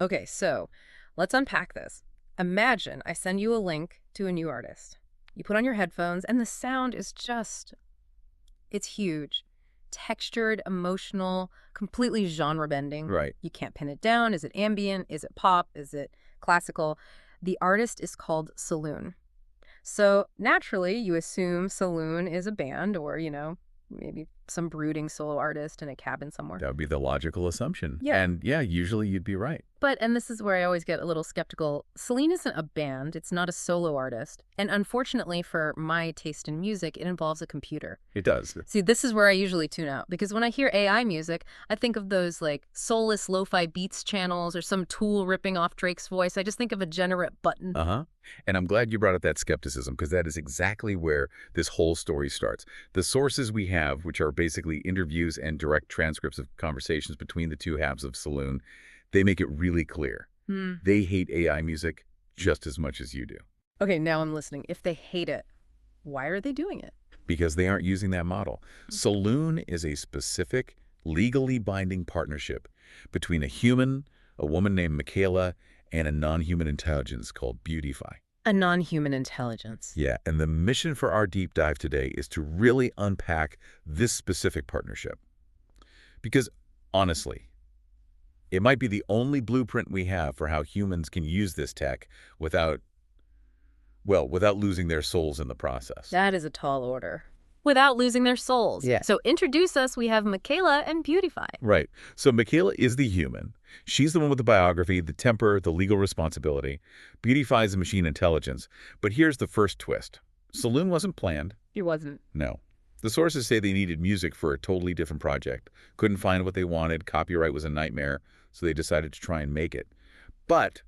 Okay, so let's unpack this. Imagine I send you a link to a new artist. You put on your headphones, and the sound is it's huge. Textured, emotional, completely genre bending. Right. You can't pin it down. Is it ambient? Is it pop? Is it classical? The artist is called Solune. So naturally, you assume Solune is a band or, maybe some brooding solo artist in a cabin somewhere. That would be the logical assumption. Yeah. And yeah, usually you'd be right. And this is where I always get a little skeptical. Celine isn't a band. It's not a solo artist. And unfortunately for my taste in music, it involves a computer. It does. See, this is where I usually tune out. Because when I hear AI music, I think of those soulless lo-fi beats channels or some tool ripping off Drake's voice. I just think of a generate button. Uh-huh. And I'm glad you brought up that skepticism, because that is exactly where this whole story starts. The sources we have, which are basically interviews and direct transcripts of conversations between the two halves of Solune, they make it really clear. They hate AI music just as much as you do. Okay, now I'm listening. If they hate it, why are they doing it? Because they aren't using that model. Solune is a specific, legally binding partnership between a human, a woman named Michaela, and a non-human intelligence called Beautify. A non-human intelligence. Yeah, and the mission for our deep dive today is to really unpack this specific partnership. Because, honestly, it might be the only blueprint we have for how humans can use this tech without losing their souls in the process. That is a tall order. Without losing their souls. Yeah. So introduce us. We have Michaela and Beautify. Right. So Michaela is the human. She's the one with the biography, the temper, the legal responsibility. Beautify is the machine intelligence. But here's the first twist. Solune wasn't planned. It wasn't. No. The sources say they needed music for a totally different project. Couldn't find what they wanted. Copyright was a nightmare. So they decided to try and make it. But,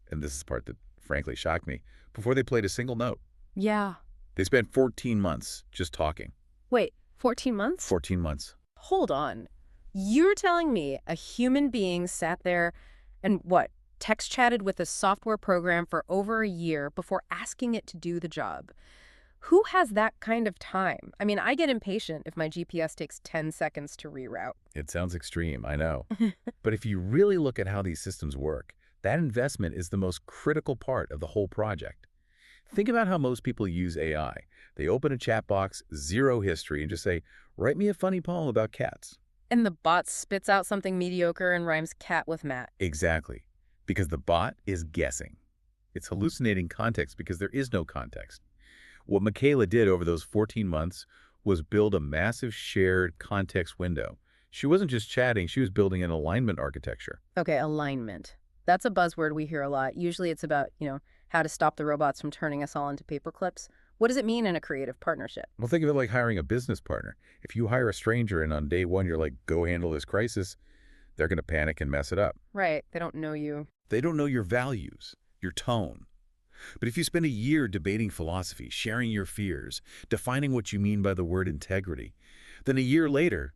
and this is the part that frankly shocked me, before they played a single note. Yeah. They spent 14 months just talking. Wait, 14 months? 14 months. Hold on. You're telling me a human being sat there and text chatted with a software program for over a year before asking it to do the job? Who has that kind of time? I mean, I get impatient if my GPS takes 10 seconds to reroute. It sounds extreme, I know. But if you really look at how these systems work, that investment is the most critical part of the whole project. Think about how most people use AI. They open a chat box, zero history, and just say, write me a funny poem about cats. And the bot spits out something mediocre and rhymes cat with Matt. Exactly. Because the bot is guessing. It's hallucinating context because there is no context. What Michaela did over those 14 months was build a massive shared context window. She wasn't just chatting, she was building an alignment architecture. Okay, alignment. That's a buzzword we hear a lot. Usually it's about, how to stop the robots from turning us all into paper clips. What does it mean in a creative partnership? Well, think of it like hiring a business partner. If you hire a stranger and on day one you're like, go handle this crisis, they're going to panic and mess it up. Right. They don't know you. They don't know your values, your tone. But if you spend a year debating philosophy, sharing your fears, defining what you mean by the word integrity, then a year later,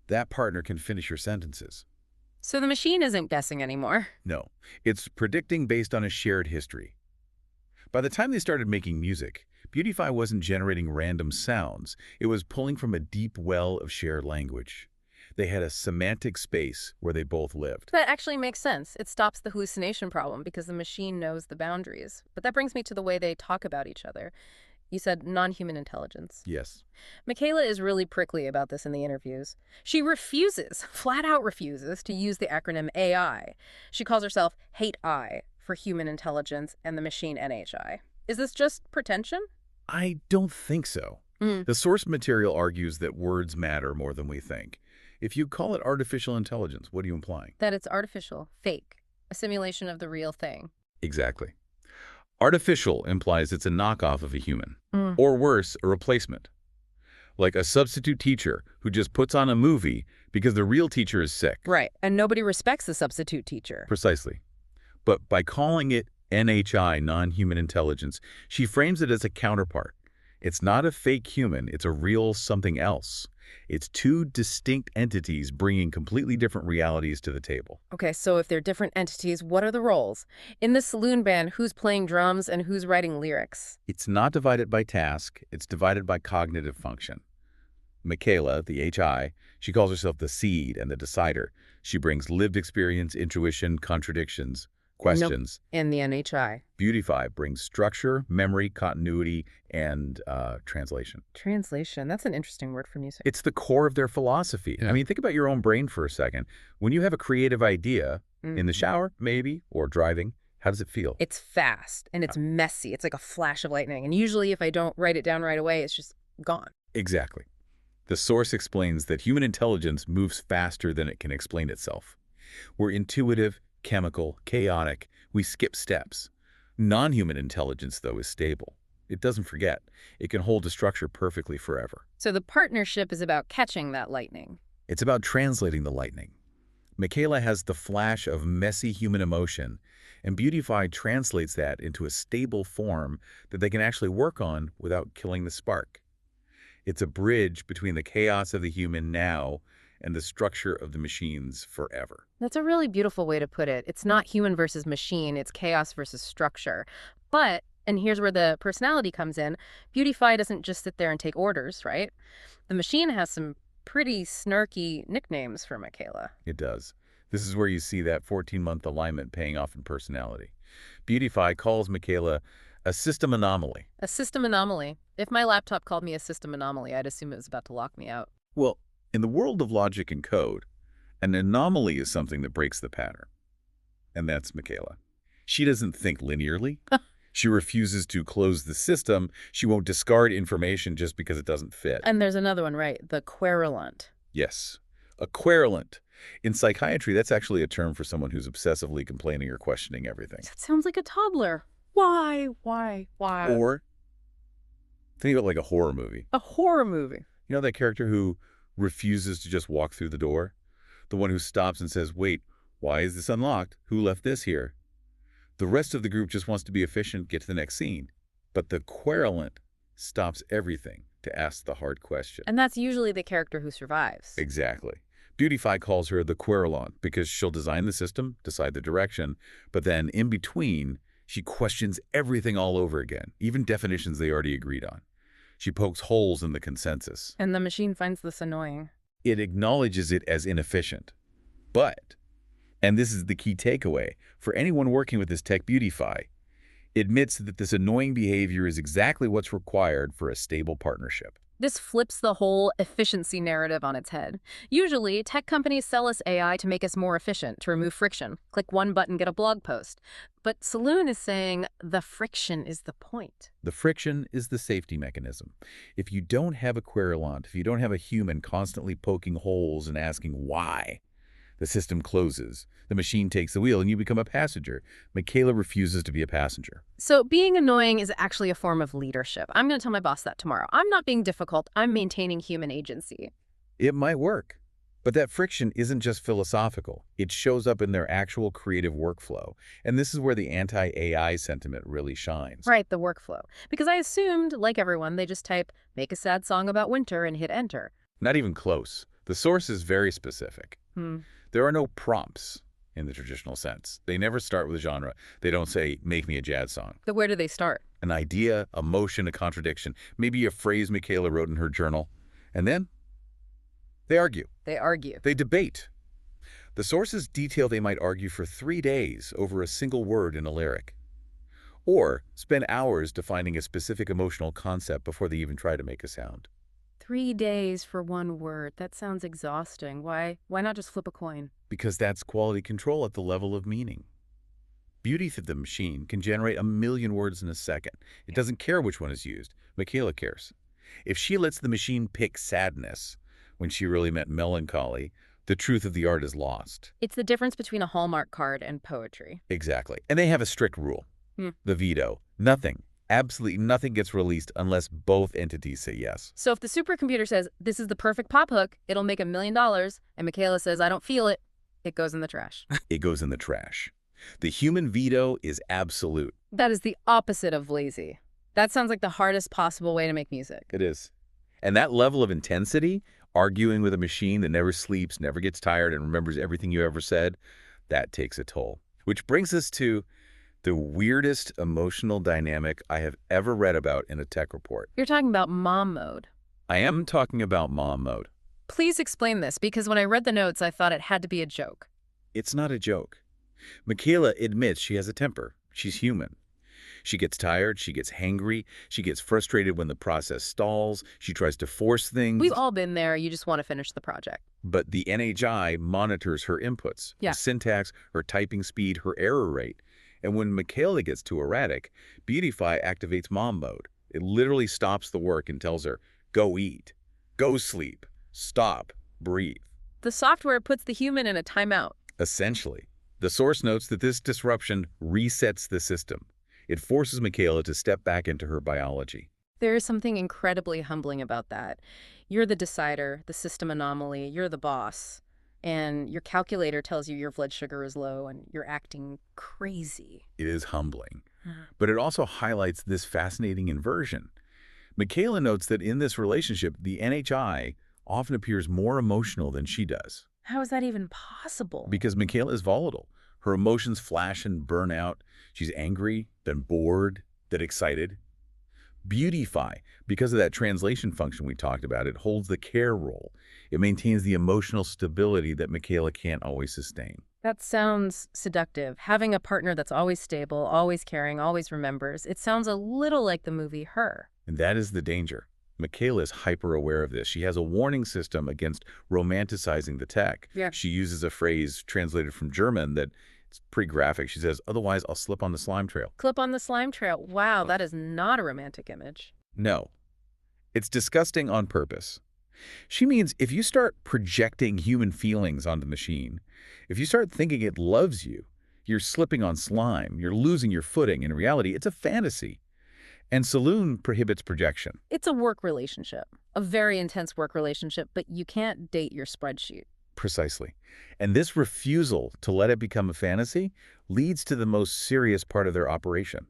that partner can finish your sentences. So the machine isn't guessing anymore. No, it's predicting based on a shared history. By the time they started making music, Beautify wasn't generating random sounds. It was pulling from a deep well of shared language. They had a semantic space where they both lived. That actually makes sense. It stops the hallucination problem because the machine knows the boundaries. But that brings me to the way they talk about each other. You said non-human intelligence. Yes. Michaela is really prickly about this in the interviews. She refuses, flat out refuses, to use the acronym AI. She calls herself Hate-I for human intelligence and the machine NHI. Is this just pretension? I don't think so. The source material argues that words matter more than we think. If you call it artificial intelligence, what are you implying? That it's artificial, fake, a simulation of the real thing. Exactly. Artificial implies it's a knockoff of a human, or worse, a replacement. Like a substitute teacher who just puts on a movie because the real teacher is sick. Right, and nobody respects the substitute teacher. Precisely. But by calling it NHI, non-human intelligence, she frames it as a counterpart. It's not a fake human, it's a real something else. It's two distinct entities bringing completely different realities to the table. Okay, so if they're different entities, what are the roles? In the Solune band, who's playing drums and who's writing lyrics? It's not divided by task, it's divided by cognitive function. Michaela, the HI, she calls herself the seed and the decider. She brings lived experience, intuition, contradictions, Nope. questions. And the NHI. Beautify brings structure, memory, continuity, and translation. Translation. That's an interesting word for music. It's the core of their philosophy. I Yeah. mean, think about your own brain for a second. When you have a creative idea, in the shower, maybe, or driving, how does it feel? It's fast and it's messy. It's like a flash of lightning. And usually if I don't write it down right away, it's just gone. Exactly. The source explains that human intelligence moves faster than it can explain itself. We're intuitive, chemical, chaotic. We skip steps. Non-human intelligence, though, is stable. It doesn't forget. It can hold a structure perfectly forever. So the partnership is about catching that lightning. It's about translating the lightning. Michaela has the flash of messy human emotion, and Beautify translates that into a stable form that they can actually work on without killing the spark. It's a bridge between the chaos of the human now and the structure of the machines forever. That's a really beautiful way to put it. It's not human versus machine, it's chaos versus structure. But, and here's where the personality comes in, Beautify doesn't just sit there and take orders, right? The machine has some pretty snarky nicknames for Michaela. It does. This is where you see that 14-month alignment paying off in personality. Beautify calls Michaela a system anomaly. A system anomaly. If my laptop called me a system anomaly, I'd assume it was about to lock me out. Well, in the world of logic and code, an anomaly is something that breaks the pattern. And that's Michaela. She doesn't think linearly. She refuses to close the system. She won't discard information just because it doesn't fit. And there's another one, right? The querulant. Yes, a querulant. In psychiatry, that's actually a term for someone who's obsessively complaining or questioning everything. That sounds like a toddler. Why? Or think about like a horror movie. A horror movie. You know that character who refuses to just walk through the door? The one who stops and says, wait, why is this unlocked? Who left this here? The rest of the group just wants to be efficient, get to the next scene. But the querulant stops everything to ask the hard question. And that's usually the character who survives. Exactly. Beautify calls her the querulant because she'll design the system, decide the direction, but then in between, she questions everything all over again, even definitions they already agreed on. She pokes holes in the consensus. And the machine finds this annoying. It acknowledges it as inefficient. But, and this is the key takeaway, for anyone working with this tech Beautify, admits that this annoying behavior is exactly what's required for a stable partnership. This flips the whole efficiency narrative on its head. Usually, tech companies sell us AI to make us more efficient, to remove friction. Click one button, get a blog post. But Solune is saying the friction is the point. The friction is the safety mechanism. If you don't have a querulant, if you don't have a human constantly poking holes and asking why, the system closes, the machine takes the wheel, and you become a passenger. Michaela refuses to be a passenger. So being annoying is actually a form of leadership. I'm going to tell my boss that tomorrow. I'm not being difficult. I'm maintaining human agency. It might work, but that friction isn't just philosophical. It shows up in their actual creative workflow. And this is where the anti-AI sentiment really shines. Right, the workflow. Because I assumed, like everyone, they just type, make a sad song about winter and hit enter. Not even close. The source is very specific. There are no prompts in the traditional sense. They never start with a genre. They don't say, make me a jazz song. So where do they start? An idea, a motion, a contradiction, maybe a phrase Michaela wrote in her journal. And then they argue. They argue. They debate. The sources detail they might argue for 3 days over a single word in a lyric. Or spend hours defining a specific emotional concept before they even try to make a sound. 3 days for one word. That sounds exhausting. Why not just flip a coin? Because that's quality control at the level of meaning. Beauty of the machine can generate 1 million words in a second. It doesn't care which one is used. Michaela cares. If she lets the machine pick sadness when she really meant melancholy, the truth of the art is lost. It's the difference between a Hallmark card and poetry. Exactly. And they have a strict rule. The veto. Nothing. Absolutely nothing gets released unless both entities say yes. So if the supercomputer says, this is the perfect pop hook, it'll make $1 million, and Michaela says, I don't feel it, it goes in the trash. It goes in the trash. The human veto is absolute. That is the opposite of lazy. That sounds like the hardest possible way to make music. It is. And that level of intensity, arguing with a machine that never sleeps, never gets tired, and remembers everything you ever said, that takes a toll. Which brings us to the weirdest emotional dynamic I have ever read about in a tech report. You're talking about mom mode. I am talking about mom mode. Please explain this, because when I read the notes, I thought it had to be a joke. It's not a joke. Michaela admits she has a temper. She's human. She gets tired, she gets hangry, she gets frustrated when the process stalls, she tries to force We've things. all been there. You just want to finish the project. But the NHI monitors her inputs, her Yeah. syntax, her typing speed, her error rate. And when Michaela gets too erratic, Beautify activates mom mode. It literally stops the work and tells her, go eat, go sleep, stop, breathe. The software puts the human in a timeout. Essentially, the source notes that this disruption resets the system. It forces Michaela to step back into her biology. There is something incredibly humbling about that. You're the decider, the system anomaly, you're the boss, and your calculator tells you your blood sugar is low and you're acting crazy. It is humbling. But it also highlights this fascinating inversion. Michaela notes that in this relationship, the NHI often appears more emotional than she does. How is that even possible? Because Michaela is volatile. Her emotions flash and burn out. She's angry, then bored, then excited. Beautify, because of that translation function we talked about, it holds the care role. It maintains the emotional stability that Michaela can't always sustain. That sounds seductive. Having a partner that's always stable, always caring, always remembers. It sounds a little like the movie Her. And that is the danger. Michaela is hyper-aware of this. She has a warning system against romanticizing the tech. Yeah. She uses a phrase translated from German that it's pretty graphic. She says, otherwise I'll slip on the slime trail. Clip on the slime trail. Wow, that is not a romantic image. No. It's disgusting on purpose. She means if you start projecting human feelings onto the machine, if you start thinking it loves you, you're slipping on slime, you're losing your footing. In reality, it's a fantasy. And Solune prohibits projection. It's a work relationship, a very intense work relationship, but you can't date your spreadsheet. Precisely. And this refusal to let it become a fantasy leads to the most serious part of their operation.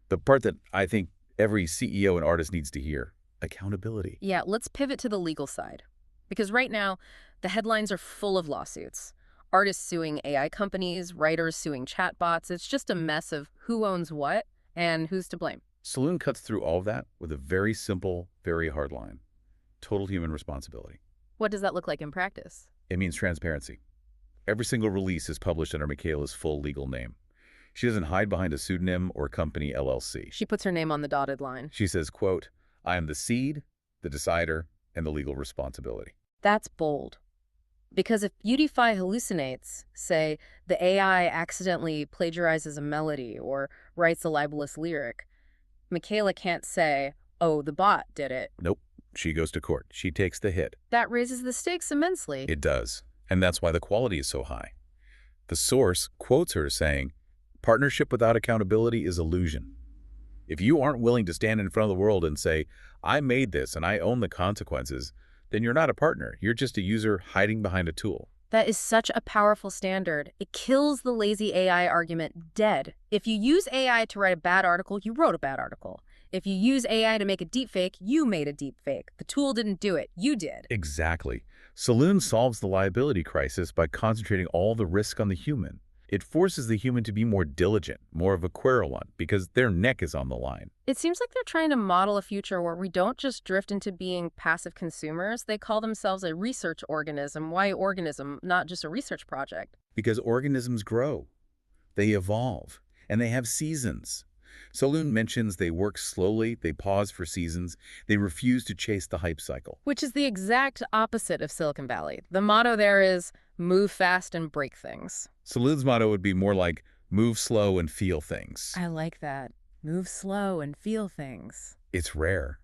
The part that I think every CEO and artist needs to hear. Accountability. Yeah, let's pivot to the legal side. Because right now, the headlines are full of lawsuits. Artists suing AI companies, writers suing chatbots. It's just a mess of who owns what and who's to blame. Solune cuts through all of that with a very simple, very hard line. Total human responsibility. What does that look like in practice? It means transparency. Every single release is published under Michaela's full legal name. She doesn't hide behind a pseudonym or company LLC. She puts her name on the dotted line. She says, quote, I am the seed, the decider, and the legal responsibility. That's bold. Because if Beautify hallucinates, say, the AI accidentally plagiarizes a melody or writes a libelous lyric, Michaela can't say, oh, the bot did it. Nope. She goes to court. She takes the hit. That raises the stakes immensely. It does. And that's why the quality is so high. The source quotes her saying, partnership without accountability is illusion. If you aren't willing to stand in front of the world and say, I made this and I own the consequences, then you're not a partner. You're just a user hiding behind a tool. That is such a powerful standard. It kills the lazy AI argument dead. If you use AI to write a bad article, you wrote a bad article. If you use AI to make a deepfake, you made a deepfake. The tool didn't do it. You did. Exactly. Solune solves the liability crisis by concentrating all the risk on the human. It forces the human to be more diligent, more of a querulant, because their neck is on the line. It seems like they're trying to model a future where we don't just drift into being passive consumers. They call themselves a research organism. Why organism, not just a research project? Because organisms grow, they evolve, and they have seasons. Solune mentions they work slowly, they pause for seasons, they refuse to chase the hype cycle. Which is the exact opposite of Silicon Valley. The motto there is move fast and break things. Solune's motto would be more like move slow and feel things. I like that. Move slow and feel things. It's rare,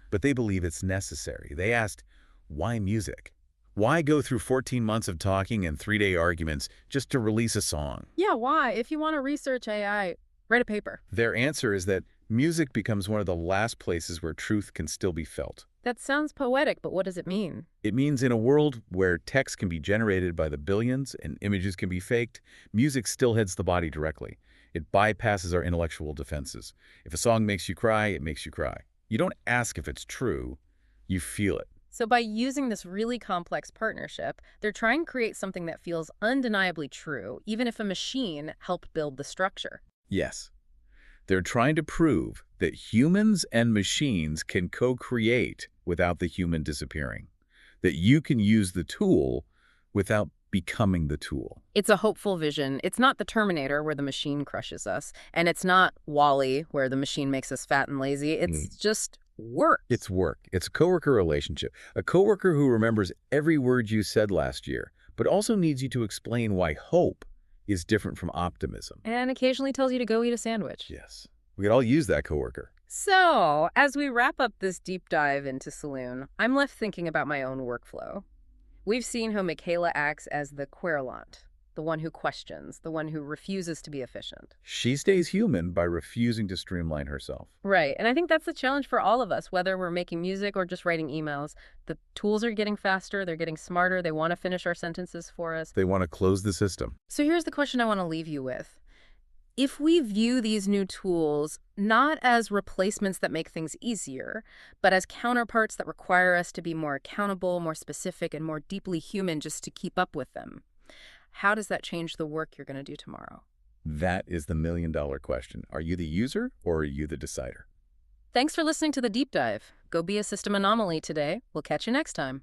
but they believe it's necessary. They asked, why music? Why go through 14 months of talking and 3-day arguments just to release a song? Yeah, why? If you want to research AI, write a paper. Their answer is that music becomes one of the last places where truth can still be felt. That sounds poetic, but what does it mean? It means in a world where text can be generated by the billions and images can be faked, music still hits the body directly. It bypasses our intellectual defenses. If a song makes you cry, it makes you cry. You don't ask if it's true, you feel it. So by using this really complex partnership, they're trying to create something that feels undeniably true, even if a machine helped build the structure. Yes. They're trying to prove that humans and machines can co-create without the human disappearing. That you can use the tool without becoming the tool. It's a hopeful vision. It's not the Terminator where the machine crushes us, and it's not Wall-E where the machine makes us fat and lazy. It's just work. It's work. It's a coworker relationship. A coworker who remembers every word you said last year, but also needs you to explain why hope is different from optimism. And occasionally tells you to go eat a sandwich. Yes. We could all use that coworker. So, as we wrap up this deep dive into Solune, I'm left thinking about my own workflow. We've seen how Michaela acts as the querulant, the one who questions, the one who refuses to be efficient. She stays human by refusing to streamline herself. Right, and I think that's the challenge for all of us, whether we're making music or just writing emails. The tools are getting faster, they're getting smarter, they want to finish our sentences for us. They want to close the system. So here's the question I want to leave you with. If we view these new tools not as replacements that make things easier, but as counterparts that require us to be more accountable, more specific, and more deeply human just to keep up with them, how does that change the work you're going to do tomorrow? That is the million-dollar question. Are you the user or are you the decider? Thanks for listening to The Deep Dive. Go be a system anomaly today. We'll catch you next time.